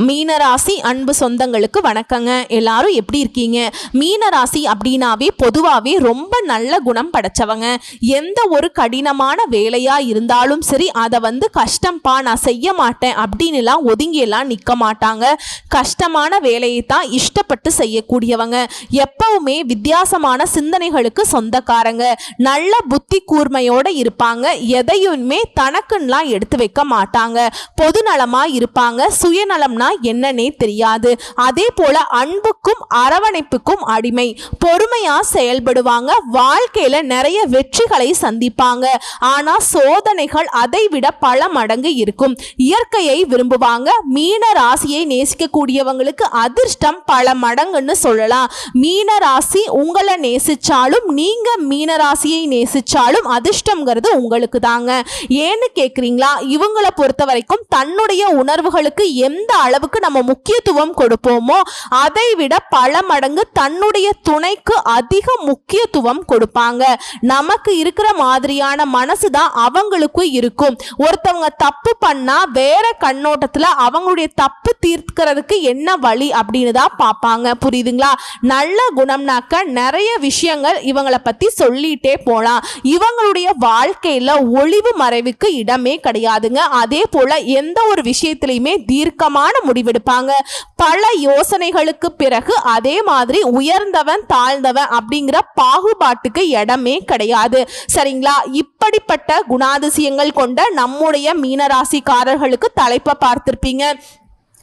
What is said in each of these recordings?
மீனராசி அன்பு சொந்தங்களுக்கு வணக்கங்க. எல்லாரும் எப்படி இருக்கீங்க? மீனராசி அப்படின்னாவே பொதுவாகவே ரொம்ப நல்ல குணம் படைச்சவங்க. எந்த ஒரு கடினமான வேலையா இருந்தாலும் சரி, அதை கஷ்டம்பா நான் செய்ய மாட்டேன் அப்படின்னுலாம் ஒதுங்கியெல்லாம் நிற்க மாட்டாங்க. கஷ்டமான வேலையை தான் இஷ்டப்பட்டு செய்யக்கூடியவங்க. எப்பவுமே வித்தியாசமான சிந்தனைகளுக்கு சொந்தக்காரங்க. நல்ல புத்தி கூர்மையோட இருப்பாங்க. எதையுமே தனக்குன்னெலாம் எடுத்து வைக்க மாட்டாங்க. பொதுநலமா இருப்பாங்க. சுயநலம் என்னன்னே தெரியாது. அதே போல அன்புக்கும் அரவணைப்புக்கும் அடிமை. பொறுமையா செயல்படுவாங்க. வாழ்க்கையில நிறைய வெற்றிகளை சந்திப்பாங்க. ஆனா சோதனைகள் அதை விட பல மடங்கு இருக்கும். இயற்கையை விரும்புவாங்க. மீன ராசியை நேசிக்கக்கூடியவங்களுக்கு அதிர்ஷ்டம் பல மடங்குன்னு சொல்லலாம். மீன ராசி உங்களை நேசிச்சாலும் நீங்க மீன ராசியை நேசிச்சாலும் அதிர்ஷ்டம்ங்கிறது உங்களுக்கு தாங்க. ஏன்னு கேக்குறீங்களா? இவங்களை பொறுத்த வரைக்கும் தன்னுடைய உணர்வுகளுக்கு எந்த அளவுக்கு நம்ம முக்கியத்துவம் கொடுப்போமோ அதை விட பல மடங்கு தன்னுடைய துணைக்கு அதிக முக்கியத்துவம் கொடுப்பாங்க. நமக்கு இருக்கிற மாதிரியான மனசுதான் அவங்களுக்கு இருக்கும். ஒருத்தவங்க தப்பு பண்ணா வேற கண்ணோட்டத்துல அவங்களுடைய தப்பு தீர்க்கிறதுக்கு என்ன வழி அப்படின்னு தான் பார்ப்பாங்க. புரியுதுங்களா? நல்ல குணம்னாக்க நிறைய விஷயங்கள் இவங்களை பத்தி சொல்லிட்டே போலாம். இவங்களுடைய வாழ்க்கையில ஒளிவு மறைவுக்கு இடமே கிடையாதுங்க. அதே போல எந்த ஒரு விஷயத்திலையுமே தீர்க்கமான முடிவெடுப்பாங்க. பல யோசனைகளுக்கு பிறகு அதே மாதிரி உயர்ந்தவன் தாழ்ந்தவன் அப்படிங்கிற பாகுபாட்டுக்கு இடமே கிடையாது. சரிங்களா? இப்படிப்பட்ட குணாதிசயங்கள் கொண்ட நம்முடைய மீனராசிக்காரர்களுக்கு தலைப்பை பார்த்திருப்பீங்க.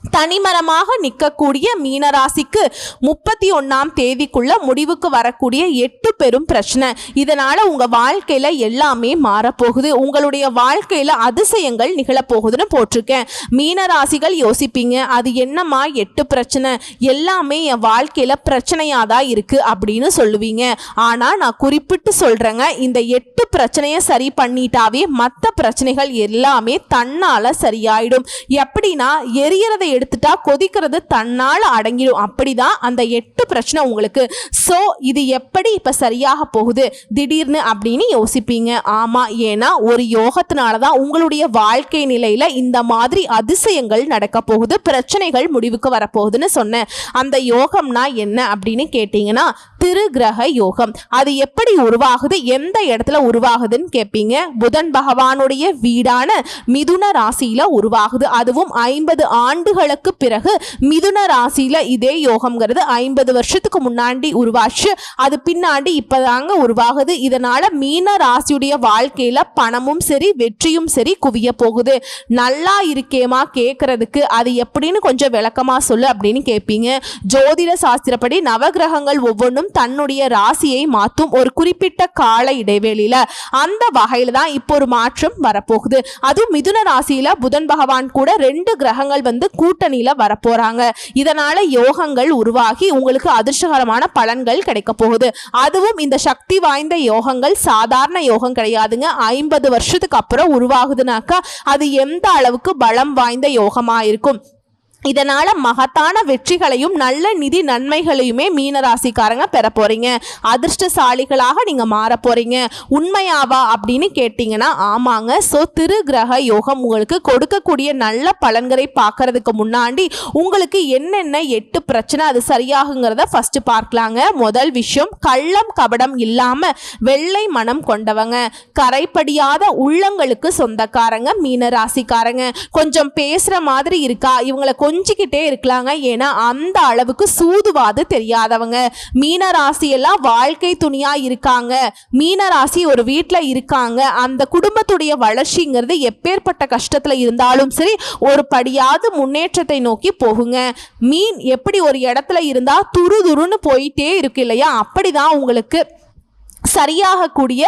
தனிமரமாக நிற்கக்கூடிய மீனராசிக்கு 31ஆம் தேதிக்குள்ள முடிவுக்கு வரக்கூடிய 8 பெரும் பிரச்சனை. இதனால உங்க வாழ்க்கையில எல்லாமே மாறப்போகுது. உங்களுடைய வாழ்க்கையில அதிசயங்கள் நிகழப்போகுதுன்னு போட்டிருக்கேன். மீனராசிகள் யோசிப்பீங்க, அது என்னம்மா 8 பிரச்சனை, எல்லாமே என் வாழ்க்கையில பிரச்சனையாதான் இருக்கு அப்படின்னு சொல்லுவீங்க. ஆனா நான் குறிப்பிட்டு சொல்றேங்க, இந்த 8 பிரச்சனையை சரி பண்ணிட்டாவே மற்ற பிரச்சனைகள் எல்லாமே தன்னால சரியாயிடும். எப்படின்னா, எரியறதை எடுத்துட்டா கொதிக்கிறது தன்னால அடங்கிடும். அப்படிதான் அந்த 8 பிரச்சனை உங்களுக்கு. சோ இது எப்படி இப்ப சரியாக போகுது திடீர்னு அப்படின்னு யோசிப்பீங்க. ஆமா, ஏன்னா ஒரு யோகத்தினாலதான் உங்களுடைய வாழ்க்கை நிலையில இந்த மாதிரி அதிசயங்கள் நடக்க போகுது, பிரச்சனைகள் முடிவுக்கு வரப்போகுதுன்னு சொன்னேன். அந்த யோகம்னா என்ன அப்படின்னு கேட்டீங்கன்னா, திருகிரக யோகம். அது எப்படி உருவாகுது, எந்த இடத்துல உருவாகுதுன்னு கேட்பீங்க. புதன் பகவானுடைய வீடான மிதுன ராசியில உருவாகுது. அதுவும் 50 ஆண்டுகளுக்கு பிறகு மிதுன ராசியில இதே யோகம்ங்கிறது 50 வருஷத்துக்கு முன்னாடி உருவாச்சு. அது பின்னாடி இப்பதாங்க உருவாகுது. இதனால மீன ராசியுடைய வாழ்க்கையில பணமும் சரி வெற்றியும் சரி குவிய போகுது. நல்லா இருக்கேமா கேட்கறதுக்கு, அது எப்படின்னு கொஞ்சம் விளக்கமா சொல்லு அப்படின்னு கேட்பீங்க. ஜோதிட சாஸ்திரப்படி நவகிரகங்கள் ஒவ்வொன்றும் தன்னுடைய ராசியை மாற்றும் ஒரு குறிப்பிட்ட கால இடைவெளியில. அந்த வகையில தான் இப்போ ஒரு மாற்றம் வரப்போகுது. அதுவும் மிதுன ராசியில புதன் பகவான் கூட 2 கிரகங்கள் கூட்டணியில வரப்போறாங்க. இதனால யோகங்கள் உருவாகி உங்களுக்கு அதிர்ஷ்டகரமான பலன்கள் கிடைக்க போகுது. அதுவும் இந்த சக்தி வாய்ந்த யோகங்கள் சாதாரண யோகம் கிடையாதுங்க. 50 வருஷத்துக்கு அப்புறம் உருவாகுதுனாக்கா அது எந்த அளவுக்கு பலம் வாய்ந்த யோகமா இருக்கும். இதனால மகத்தான வெற்றிகளையும் நல்ல நிதி நன்மைகளையுமே மீனராசிக்காரங்க பெற போறீங்க. அதிர்ஷ்டசாலிகளாக நீங்க மாற போறீங்க. உண்மையாவா அப்படின்னு கேட்டீங்கன்னா ஆமாங்க. சோ திருகிரக யோகம் உங்களுக்கு கொடுக்கக்கூடிய நல்ல பலன்களை பார்க்கறதுக்கு முன்னாடி உங்களுக்கு என்னென்ன 8 பிரச்சனை அது சரியாகுங்கிறத ஃபர்ஸ்ட் பார்க்கலாங்க. முதல் விஷயம், கள்ளம் கபடம் இல்லாம வெள்ளை மனம் கொண்டவங்க. கரைப்படியாத உள்ளங்களுக்கு சொந்தக்காரங்க மீனராசிக்காரங்க. கொஞ்சம் பேசுற மாதிரி இருக்கா, இவங்களை கொஞ்சிக்கிட்டே இருக்கலாங்க. ஏன்னா அந்த அளவுக்கு சூதுவாது தெரியாதவங்க. மீனராசி எல்லாம் வாழ்க்கை துணியா இருக்காங்க. மீனராசி ஒரு வீட்டில் இருக்காங்க. அந்த குடும்பத்துடைய வளர்ச்சிங்கிறது எப்பேற்பட்ட கஷ்டத்துல இருந்தாலும் சரி ஒரு படியாவது முன்னேற்றத்தை நோக்கி போகுங்க. மீன் எப்படி ஒரு இடத்துல இருந்தா துரு துருன்னு போயிட்டே இருக்கு இல்லையா, அப்படிதான் உங்களுக்கு சரியாகக்கூடிய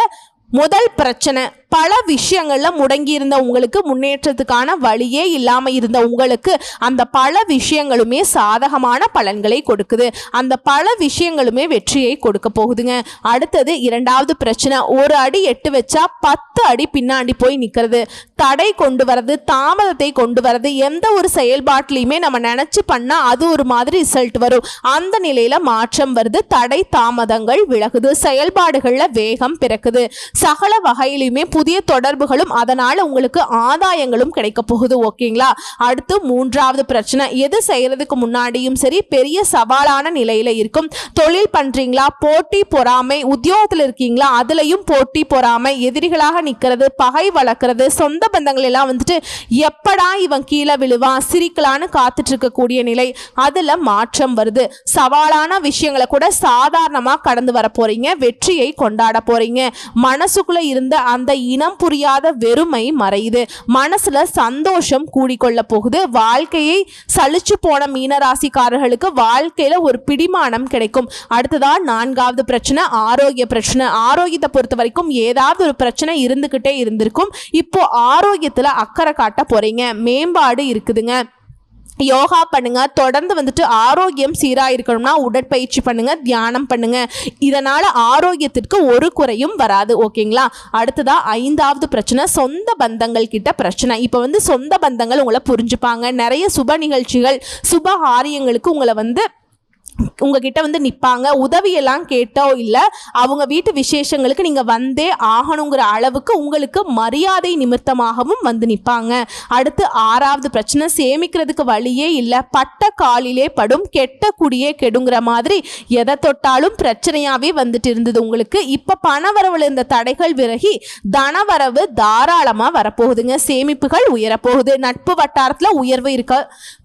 முதல் பிரச்சனை. பல விஷயங்கள்ல முடங்கி இருந்த உங்களுக்கு, முன்னேற்றத்துக்கான வழியே இல்லாம இருந்த உங்களுக்கு அந்த பல விஷயங்களுமே சாதகமான பலன்களை கொடுக்குது. அந்த பல விஷயங்களுமே வெற்றியை கொடுக்க போகுதுங்க. அடுத்தது 2வது பிரச்சனை, ஒரு அடி எட்டு வச்சா 10 அடி பின்னாடி போய் நிக்கிறது. தடை கொண்டு வரது, தாமதத்தை கொண்டு வரது, எந்த ஒரு செயல்பாட்டிலையுமே நம்ம நினைச்சு பண்ணா அது ஒரு மாதிரி ரிசல்ட் வரும். அந்த நிலையில மாற்றம் வருது, தடை தாமதங்கள் விலகுது, செயல்பாடுகள்ல வேகம் பிறக்குது, சகல வகையிலுமே புதிய தொடர்புகளும் அதனால உங்களுக்கு ஆதாயங்களும் கிடைக்க போகுது. ஓகேங்களா? அடுத்து மூன்றாவது பிரச்சனை, எது செய்யறதுக்கு முன்னாடியும் சரி பெரிய சவாலான நிலையில இருக்கும். தொழில் பண்றீங்களா, போட்டி பொறாமை, உத்தியோகத்தில் இருக்கீங்களா, அதுலயும் போட்டி பொறாமை, எதிரிகளாக நிக்கிறது, பகை வளர்க்கறது, சொந்த பந்தங்கள் எல்லாம் வந்துட்டு எப்படா இவன் கீழே விழுவான் சிரிக்கலான்னு காத்துட்டு இருக்கக்கூடிய நிலை, அதுல மாற்றம் வருது. சவாலான விஷயங்களை கூட சாதாரணமா கடந்து வர போறீங்க, வெற்றியை கொண்டாட போறீங்க. மனசுக்குள்ள இருந்த அந்த இனம் புரியாத வெறுமை மறையுது, மனசுல சந்தோஷம் கூடிக்கொள்ள போகுது. வாழ்க்கையை சலிச்சு போன மீனராசிக்காரர்களுக்கு வாழ்க்கையில ஒரு பிடிமானம் கிடைக்கும். அடுத்ததான் நான்காவது பிரச்சனை, ஆரோக்கிய பிரச்சனை. ஆரோக்கியத்தை பொறுத்த வரைக்கும் ஏதாவது ஒரு பிரச்சனை இருந்துகிட்டே இருந்திருக்கும். இப்போ ஆரோக்கியத்துல அக்கறை காட்ட போறீங்க, மேம்பாடு இருக்குதுங்க. யோகா பண்ணுங்க, தொடர்ந்து வந்துட்டு ஆரோக்கியம் சீராக இருக்கணும்னா உடற்பயிற்சி பண்ணுங்க, தியானம் பண்ணுங்க. இதனால ஆரோக்கியத்திற்கு ஒரு குறையும் வராது. ஓகேங்களா? அடுத்ததா ஐந்தாவது பிரச்சனை, சொந்த பந்தங்கள் கிட்ட பிரச்சனை. இப்போ வந்து சொந்த பந்தங்கள் உங்களை புரிஞ்சுப்பாங்க, நிறைய சுப நிகழ்ச்சிகள் சுப காரியங்களுக்கு உங்களை வந்து உங்ககிட்ட வந்து நிற்பாங்க. உதவியெல்லாம் கேட்டோ இல்லை, அவங்க வீட்டு விசேஷங்களுக்கு நீங்கள் வந்தே ஆகணுங்கிற அளவுக்கு உங்களுக்கு மரியாதை நிமித்தமாகவும் வந்து நிற்பாங்க. அடுத்து ஆறாவது பிரச்சனை, சேமிக்கிறதுக்கு வழியே இல்லை, பட்ட காலிலே படும், கெட்ட குடியே கெடுங்கிற மாதிரி எதை தொட்டாலும் பிரச்சனையாகவே வந்துட்டு இருந்தது உங்களுக்கு. இப்போ பணவரவில் இருந்த தடைகள் விலகி தனவரவு தாராளமாக வரப்போகுதுங்க. சேமிப்புகள் உயரப்போகுது, நட்பு வட்டாரத்தில் உயர்வு இருக்க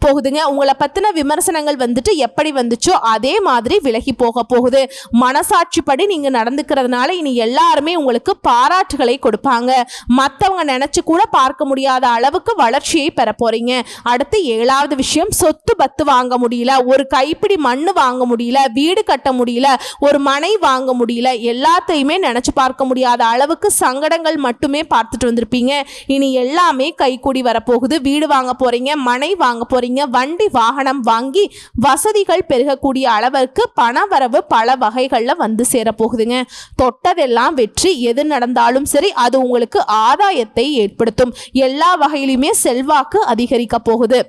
போகுதுங்க. உங்களை பற்றின விமர்சனங்கள் வந்துட்டு எப்படி வந்துச்சோ அதே மாதிரி விலகி போக போகுது. மனசாட்சிப்படி நீங்க நடந்துக்கிறதுனால இனி எல்லாருமே உங்களுக்கு பாராட்டுகளை கொடுப்பாங்க. மற்றவங்க நினைச்சு கூட பார்க்க முடியாத அளவுக்கு வளர்ச்சியை பெற போறீங்க. அடுத்து ஏழாவது விஷயம், சொத்து பத்து வாங்க முடியல, ஒரு கைப்பிடி மண்ணு வாங்க முடியல, வீடு கட்ட முடியல, ஒரு மனை வாங்க முடியல, எல்லாத்தையுமே நினைச்சு பார்க்க முடியாத அளவுக்கு சங்கடங்கள் மட்டுமே பார்த்துட்டு வந்திருப்பீங்க. இனி எல்லாமே கைக்கூடி வரப்போகுது. வீடு வாங்க போறீங்க, மனை வாங்க போறீங்க, வண்டி வாகனம் வாங்கி வசதிகள் பெருகக்கூடிய அளவிற்கு பணவரவு பல வகைகள்ல வந்து சேரப்போகுதுங்க. தொட்டதெல்லாம் வெற்றி, எது நடந்தாலும் சரி அது உங்களுக்கு ஆதாயத்தை ஏற்படுத்தும். எல்லா வகையிலுமே செல்வாக்கு அதிகரிக்க போகுது.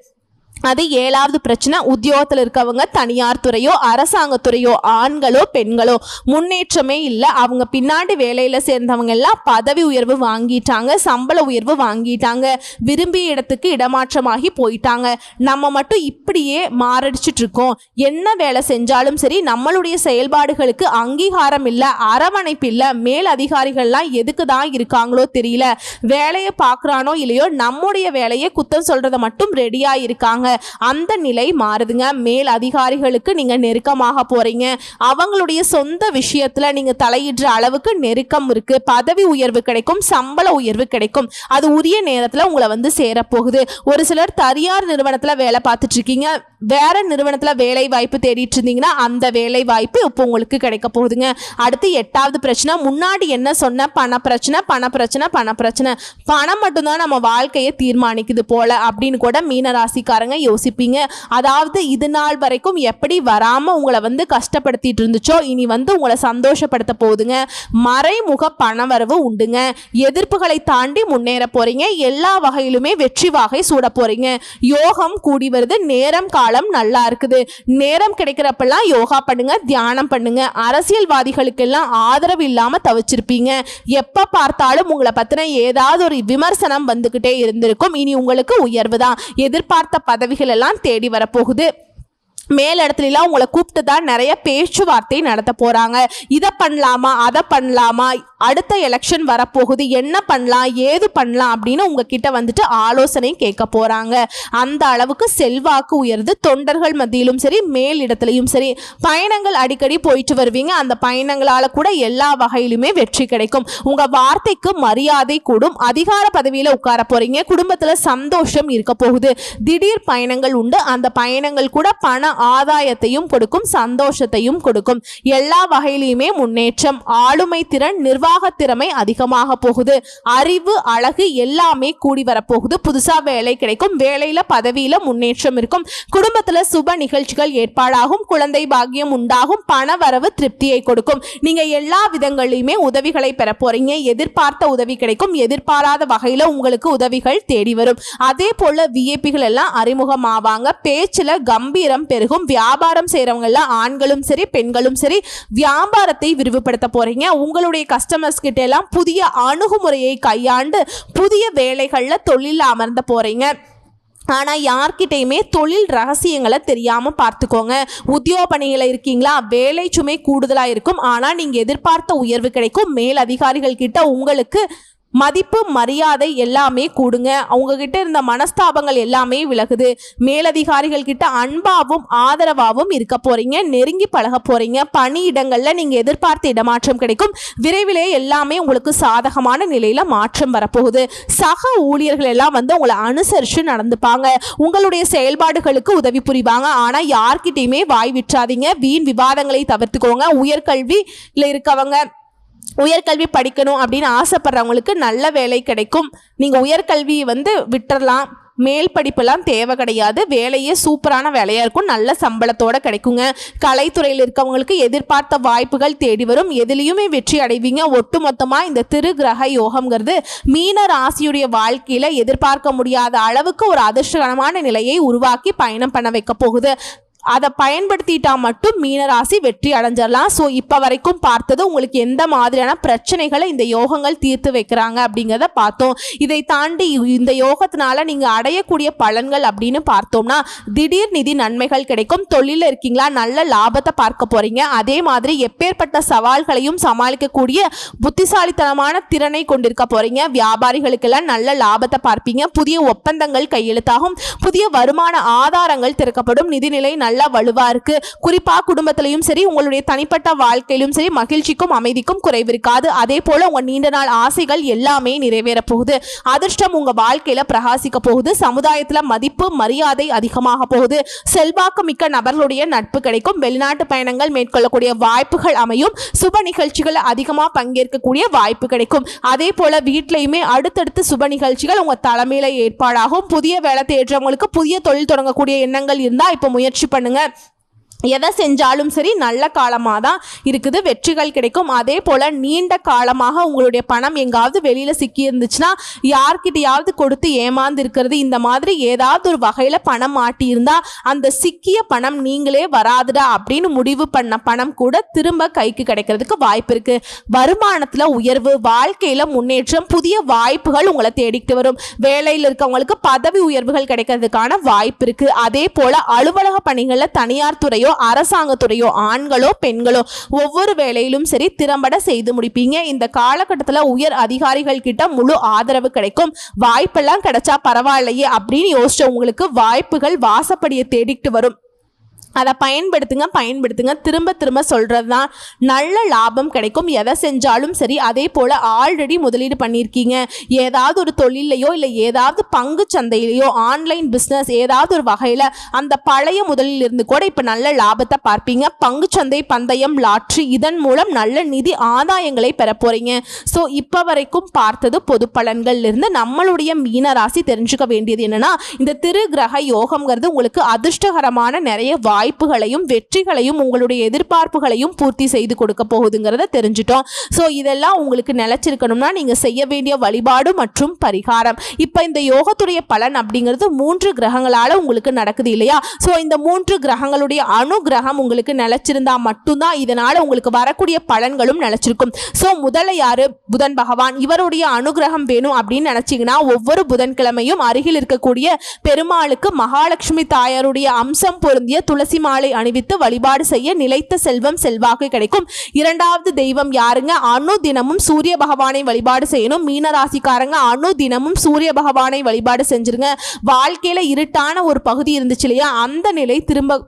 அது ஏழாவது பிரச்சனை, உத்தியோகத்தில் இருக்கவங்க தனியார் துறையோ அரசாங்கத்துறையோ ஆண்களோ பெண்களோ முன்னேற்றமே இல்லை. அவங்க பின்னாடி வேலையில் சேர்ந்தவங்க எல்லாம் பதவி உயர்வு வாங்கிட்டாங்க, சம்பள உயர்வு வாங்கிட்டாங்க, விரும்பிய இடத்துக்கு இடமாற்றமாகி போயிட்டாங்க. நம்ம மட்டும் இப்படியே மாரடிச்சிட்டு இருக்கோம். என்ன வேலை செஞ்சாலும் சரி நம்மளுடைய செயல்பாடுகளுக்கு அங்கீகாரம் இல்லை, அரவணைப்பு இல்லை. மேல் அதிகாரிகள்லாம் எதுக்கு தான் இருக்காங்களோ தெரியல. வேலையை பார்க்குறானோ இல்லையோ நம்முடைய வேலையை குத்தம் சொல்றதை மட்டும் ரெடியாக இருக்காங்க. அந்த நிலை மாறுதுங்க. மேல் அதிகாரிகளுக்கு நீங்க நெருக்கமாக போறீங்க. அவங்களுடைய சொந்த விஷயத்துல நீங்க தலையிடுற அளவுக்கு நெருக்கம் இருக்கு. பதவி உயர்வு கிடைக்கும், சம்பள உயர்வு கிடைக்கும். அது உரிய நேரத்துல உங்களை வந்து சேரப்போகுது. ஒரு சிலர் தனியார் நிறுவனத்துல வேலை பார்த்துட்டு இருக்கீங்க, வேற நிறுவனத்துல வேலை வாய்ப்பு தேடிட்டு இருந்தீங்கன்னா அந்த வேலை வாய்ப்பு இப்போ உங்களுக்கு கிடைக்க போகுதுங்க. அடுத்து எட்டாவது பிரச்சனை, முன்னாடி என்ன சொன்ன, பண பிரச்சனை பண பிரச்சனை பண பிரச்சனை, பணம் மட்டும்தான் நம்ம வாழ்க்கையை தீர்மானிக்குது போல அப்படின்னு கூட மீனராசிக்காரங்க யோசிப்பீங்க. அதாவது இது நாள் வரைக்கும் எப்படி வராம உங்களை வந்து கஷ்டப்படுத்திட்டு இருந்துச்சோ இனி வந்து உங்களை சந்தோஷப்படுத்த போகுதுங்க. மறைமுக பணவரவு உண்டுங்க. எதிர்ப்புகளை தாண்டி முன்னேற போறீங்க. எல்லா வகையிலுமே வெற்றி வாகை சூட போறீங்க. யோகம் கூடி வருது, நேரம் காலம் நல்லா இருக்குது. நேரம் கிடைக்கிறப்பெல்லாம் யோகா பண்ணுங்க, தியானம் பண்ணுங்க. அரசியல்வாதிகளுக்கெல்லாம் ஆதரவு இல்லாம தவிச்சிருப்பீங்க. எப்ப பார்த்தாலும் உங்களை பத்தின ஏதாவது ஒரு விமர்சனம் வந்துகிட்டே இருந்திருக்கும். இனி உங்களுக்கு உயர்வு தான். எதிர்பார்த்த பதவிகள் எல்லாம் தேடி வரப்போகுது. மேல் இடத்துலலாம் உங்களை கூப்பிட்டு தான் நிறைய பேச்சுவார்த்தை நடத்த போகிறாங்க. இதை பண்ணலாமா அதை பண்ணலாமா, அடுத்த எலெக்ஷன் வரப்போகுது, என்ன பண்ணலாம் ஏது பண்ணலாம் அப்படின்னு உங்ககிட்ட வந்துட்டு ஆலோசனை கேட்க போகிறாங்க. அந்த அளவுக்கு செல்வாக்கு உயர்ந்து தொண்டர்கள் மத்தியிலும் சரி மேல் இடத்துலையும் சரி பயணங்கள் அடிக்கடி போயிட்டு வருவீங்க. அந்த பயணங்களால் கூட எல்லா வகையிலுமே வெற்றி கிடைக்கும். உங்கள் வார்த்தைக்கு மரியாதை கூடும். அதிகார பதவியில் உட்கார போகிறீங்க. குடும்பத்தில் சந்தோஷம் இருக்க போகுது. திடீர் பயணங்கள் உண்டு. அந்த பயணங்கள் கூட பண ஆதாயத்தையும் கொடுக்கும், சந்தோஷத்தையும் கொடுக்கும். எல்லா வகையிலுமே முன்னேற்றம். ஆளுமை திறன், நிர்வாக திறமை அதிகமாக போகுது. அறிவு, அழகு எல்லாமே கூடி வரப்போகுது. புதுசா வேலை கிடைக்கும். வேலையில பதவியில முன்னேற்றம் இருக்கும். குடும்பத்துல சுப நிகழ்ச்சிகள் ஏற்பாடாகும். குழந்தை பாக்கியம் உண்டாகும். பண வரவு திருப்தியை கொடுக்கும். நீங்க எல்லா விதங்களிலுமே உதவிகளை பெற போறீங்க. எதிர்பார்த்த உதவி கிடைக்கும். எதிர்பாராத வகையில உங்களுக்கு உதவிகள் தேடி வரும். அதே போல விஐபிகள் எல்லாம் அறிமுகமாவாங்க. பேச்சுல கம்பீரம் பெருகும். வியாபாரம் செய்யறவங்க எல்லாம் ஆண்களும் சரி பெண்களும் சரி வியாபாரத்தை விரிவுபடுத்த போறீங்க. உங்களுடைய கஸ்டமர்ஸ் கிட்ட எல்லாம் புதிய அணுகுமுறையை கையாண்டு புதிய வேலைகள்ல தொழில் அமர்ந்த போறீங்க. ஆனால் யார்கிட்டையுமே தொழில் ரகசியங்களை தெரியாமல் பார்த்துக்கோங்க. உத்தியோக பணியில் இருக்கீங்களா, வேலை சுமை கூடுதலாக இருக்கும். ஆனால் நீங்கள் எதிர்பார்த்த உயர்வு கிடைக்கும். மேல் அதிகாரிகள் கிட்ட உங்களுக்கு மதிப்பு மரியாதை எல்லாமே கூடுங்க. அவங்க கிட்ட இருந்த மனஸ்தாபங்கள் எல்லாமே விலகுது. மேலதிகாரிகள் கிட்ட அன்பாவும் ஆதரவாகவும் இருக்க போறீங்க. நெருங்கி பழக போறீங்க. பணியிடங்கள்ல நீங்க எதிர்பார்த்த இடமாற்றம் கிடைக்கும். விரைவிலே எல்லாமே உங்களுக்கு சாதகமான நிலையில மாற்றம் வரப்போகுது. சக ஊழியர்கள் எல்லாம் உங்களை அனுசரிச்சு நடந்துப்பாங்க. உங்களுடைய செயல்பாடுகளுக்கு உதவி புரிவாங்க. ஆனா யார்கிட்டையுமே வாய் விற்றாதீங்க. வீண் விவாதங்களை தவிர்த்துக்கோங்க. உயர்கல்வியில இருக்கவங்க உயர்கல்வி படிக்கணும் அப்படின்னு ஆசைப்படுறவங்களுக்கு நல்ல வேலை கிடைக்கும். நீங்கள் உயர்கல்வி விட்டுறலாம். மேல் படிப்பெல்லாம் தேவை கிடையாது. வேலையே சூப்பரான வேலையாக இருக்கும். நல்ல சம்பளத்தோடு கிடைக்குங்க. கலைத்துறையில் இருக்கவங்களுக்கு எதிர்பார்த்த வாய்ப்புகள் தேடி வரும். எதுலேயுமே வெற்றி அடைவீங்க. ஒட்டுமொத்தமாக இந்த திரு கிரக யோகம்ங்கிறது மீன ராசியுடைய வாழ்க்கையில் எதிர்பார்க்க முடியாத அளவுக்கு ஒரு அதிர்ஷ்டகரமான நிலையை உருவாக்கி பயணம் பண்ண வைக்க போகுது. அதை பயன்படுத்திட்டா மட்டும் மீனராசி வெற்றி அடைஞ்சிடலாம். ஸோ இப்போ வரைக்கும் பார்த்தது உங்களுக்கு எந்த மாதிரியான பிரச்சனைகளை இந்த யோகங்கள் தீர்த்து வைக்கிறாங்க அப்படிங்கிறத பார்த்தோம். இதை தாண்டி இந்த யோகத்தினால நீங்கள் அடையக்கூடிய பலன்கள் அப்படின்னு பார்த்தோம்னா திடீர் நிதி நன்மைகள் கிடைக்கும். தொழிலில் இருக்கீங்களா, நல்ல லாபத்தை பார்க்க போறீங்க. அதே மாதிரி எப்பேற்பட்ட சவால்களையும் சமாளிக்கக்கூடிய புத்திசாலித்தனமான திறனை கொண்டிருக்க போறீங்க. வியாபாரிகளுக்கெல்லாம் நல்ல லாபத்தை பார்ப்பீங்க. புதிய ஒப்பந்தங்கள் கையெழுத்தாகும். புதிய வருமான ஆதாரங்கள் திறக்கப்படும். நிதிநிலை நல்ல வலுவா இருக்கு. குறிப்பா குடும்பத்திலையும் சரி உங்களுடைய தனிப்பட்ட வாழ்க்கையிலும் சரி மகிழ்ச்சிக்கும் அமைதிக்கும் குறைவு இருக்காது. அதே போல உங்க நீண்ட நாள் ஆசைகள் எல்லாமே நிறைவேற போகுது. அதிர்ஷ்டம் உங்க வாழ்க்கையில பிரகாசிக்க போகுது. சமுதாயத்துல மதிப்பு மரியாதை அதிகமாக போகுது. செல்வாக்கு மிக்க நபர்களுடைய நட்பு கிடைக்கும். வெளிநாட்டு பயணங்கள் மேற்கொள்ளக்கூடிய வாய்ப்புகள் அமையும். சுப நிகழ்ச்சிகள் அதிகமாக பங்கேற்கக்கூடிய வாய்ப்பு கிடைக்கும். அதே போல வீட்டிலையுமே அடுத்தடுத்து சுப நிகழ்ச்சிகள் உங்க தலைமையில ஏற்பாடாகும். புதிய வேலை தேடுறவங்களுக்கு புதிய தொழில் தொடங்கக்கூடிய எண்ணங்கள் இருந்தா இப்ப முயற்சி பண்ணுங்க. எதை செஞ்சாலும் சரி நல்ல காலமாக தான் இருக்குது. வெற்றிகள் கிடைக்கும். அதே போல் நீண்ட காலமாக உங்களுடைய பணம் எங்காவது வெளியில் சிக்கி இருந்துச்சுன்னா யார்கிட்டையாவது கொடுத்து ஏமாந்து இருக்கிறது, இந்த மாதிரி ஏதாவது ஒரு வகையில் பணம் மாட்டியிருந்தால் அந்த சிக்கிய பணம் நீங்களே வராதுடா அப்படின்னு முடிவு பண்ண பணம் கூட திரும்ப கைக்கு கிடைக்கிறதுக்கு வாய்ப்பு இருக்குது. வருமானத்தில் உயர்வு, வாழ்க்கையில் முன்னேற்றம், புதிய வாய்ப்புகள் உங்களை தேடிக்கிட்டு வரும். வேலையில் இருக்கவங்களுக்கு பதவி உயர்வுகள் கிடைக்கிறதுக்கான வாய்ப்பு இருக்குது. அதே போல் அலுவலக பணிகளில் தனியார் துறையோ அரசாங்கத்துறையோ ஆண்களோ பெண்களோ ஒவ்வொரு வேலையிலும் சரி திறம்பட செய்து முடிப்பீங்க. இந்த காலகட்டத்தில் உயர் அதிகாரிகள் கிட்ட முழு ஆதரவு கிடைக்கும். வாய்ப்பெல்லாம் கிடைச்சா பரவாயில்லையே அப்படின்னு யோசிச்ச உங்களுக்கு வாய்ப்புகள் வாசப்படியை தேடிட்டு வரும். அதை பயன்படுத்துங்க. திரும்ப திரும்ப சொல்கிறது தான். நல்ல லாபம் கிடைக்கும். எதை செஞ்சாலும் சரி. அதே போல் ஆல்ரெடி முதலீடு பண்ணியிருக்கீங்க ஏதாவது ஒரு தொழிலையோ இல்லை ஏதாவது பங்கு சந்தையிலையோ ஆன்லைன் பிஸ்னஸ் ஏதாவது ஒரு வகையில் அந்த பழைய முதலில் இருந்து கூட இப்போ நல்ல லாபத்தை பார்ப்பீங்க. பங்குச்சந்தை, பந்தயம், லாட்ரி இதன் மூலம் நல்ல நிதி ஆதாயங்களை பெற போகிறீங்க. ஸோ இப்போ வரைக்கும் பார்த்தது பொது பலன்கள்லேருந்து நம்மளுடைய மீன ராசி தெரிஞ்சுக்க வேண்டியது என்னென்னா இந்த திரு கிரக யோகம்ங்கிறது உங்களுக்கு அதிர்ஷ்டகரமான நிறைய வாய்ப்புகளையும் வெற்றிகளையும் உங்களுடைய எதிர்பார்ப்புகளையும் பூர்த்தி செய்து கொடுக்க போகுதுங்கிறத தெரிஞ்சிட்டோம். ஸோ இதெல்லாம் உங்களுக்கு நிலைச்சிருக்கணும்னா நீங்க செய்ய வேண்டிய வழிபாடு மற்றும் பரிகாரம். இப்போ இந்த யோகத்துடைய பலன் அப்படிங்கிறது 3 கிரகங்களால உங்களுக்கு நடக்குது இல்லையா? ஸோ இந்த 3 கிரகங்களுடைய அனுகிரகம் உங்களுக்கு நிலைச்சிருந்தா மட்டும்தான் இதனால உங்களுக்கு வரக்கூடிய பலன்களும் நிலைச்சிருக்கும். ஸோ முதல்ல யாரு? புதன் பகவான். இவருடைய அனுகிரகம் வேணும் அப்படின்னு நினைச்சீங்கன்னா ஒவ்வொரு புதன்கிழமையும் அருகில் இருக்கக்கூடிய பெருமாளுக்கு மகாலட்சுமி தாயாருடைய அம்சம் பொருந்திய துளசி மாலை அணிவித்து வழிபாடு செய்ய நிலைத்த செல்வம் செல்வாக்கு கிடைக்கும். இரண்டாவது தெய்வம் யாருங்க? அணு தினமும் சூரிய பகவானை வழிபாடு செய்யணும். மீனராசிக்காரங்க அணு தினமும் சூரிய பகவானை வழிபாடு செஞ்சிருங்க. வாழ்க்கையில இருட்டான ஒரு பகுதி இருந்துச்சு இல்லையா, அந்த நிலை திரும்ப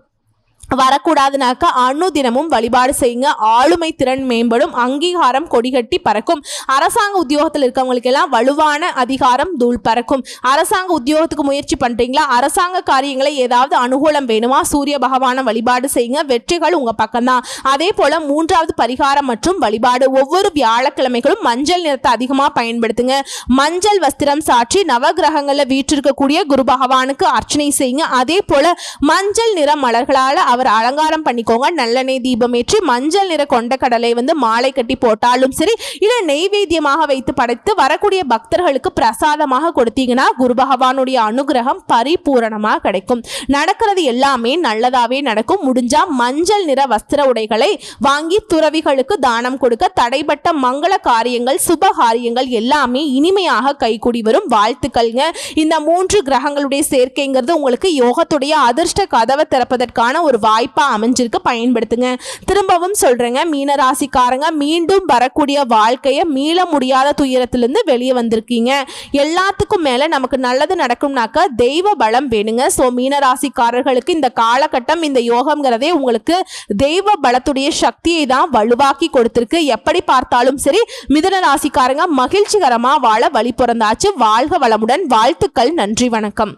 வரக்கூடாதுனாக்கா அனுதினமும் வழிபாடு செய்யுங்க. ஆளுமை திறன் மேம்படும், அங்கீகாரம் கொடிகட்டி பறக்கும். அரசாங்க உத்தியோகத்தில் இருக்கவங்களுக்கு எல்லாம் வலுவான அதிகாரம் தூள் பறக்கும். அரசாங்க உத்தியோகத்துக்கு முயற்சி பண்றீங்களா? அரசாங்க காரியங்களை ஏதாவது அனுகூலம் வேணுமா? சூரிய பகவான வழிபாடு செய்யுங்க, வெற்றிகள் உங்க பக்கம்தான். அதே போல 3வது பரிகாரம் மற்றும் வழிபாடு, ஒவ்வொரு வியாழக்கிழமைகளும் மஞ்சள் நிறத்தை அதிகமா பயன்படுத்துங்க. மஞ்சள் வஸ்திரம் சாற்றி நவகிரகங்கள்ல வீற்றிருக்கக்கூடிய குரு பகவானுக்கு அர்ச்சனை செய்யுங்க. அதே போல மஞ்சள் நிற மலர்களால அவர் அலங்காரம் பண்ணிக்கோங்க. நல்லெண்ணெய் தீபம் ஏற்றி மஞ்சள் நிற கொண்ட கடலை மாலை கட்டி போட்டாலும் சரி, இல்ல நெய்வேத்தியமாக வைத்து படைத்து வரக்கூடிய பக்தர்களுக்கு பிரசாதமாக கொடுத்தீங்கன்னா குரு பகவானுடைய அனுகிரகம் பரிபூரணமாக கிடைக்கும். நடக்கிறது எல்லாமே நல்லதாவே நடக்கும். முடிஞ்சா மஞ்சள் நிற வஸ்திர உடைகளை வாங்கி துறவிகளுக்கு தானம் கொடுக்க. தடைப்பட்ட மங்கள காரியங்கள் சுப காரியங்கள் எல்லாமே இனிமையாக கைகூடி வரும். வாழ்த்துக்கள்ங்க. இந்த 3 கிரகங்களுடைய சேர்க்கைங்கிறது உங்களுக்கு யோகத்துடைய அதிர்ஷ்ட கதவை திறப்பதற்கான ஒரு வாய்ப்பா அமைஞ்சிருக்கு. பயன்படுத்துங்க. திரும்பவும் சொல்றேங்க, மீனராசிக்காரங்க மீண்டும் வரக்கூடிய வாழ்க்கையை மீள முடியாத துயரத்திலிருந்து வெளியே வந்திருக்கீங்க. எல்லாத்துக்கும் மேல நமக்கு நல்லது நடக்கும்னாக்க தெய்வ பலம் வேணுங்க. சோ மீனராசிக்காரர்களுக்கு இந்த காலகட்டம், இந்த யோகம்ங்கிறதே உங்களுக்கு தெய்வ பலத்துடைய சக்தியை தான் வலுவாக்கி கொடுத்திருக்கு. எப்படி பார்த்தாலும் சரி, மிதுன ராசிக்காரங்க மகிழ்ச்சிகரமா வாழ வழி பிறந்தாச்சு. வாழ்க வளமுடன். வாழ்த்துக்கள். நன்றி, வணக்கம்.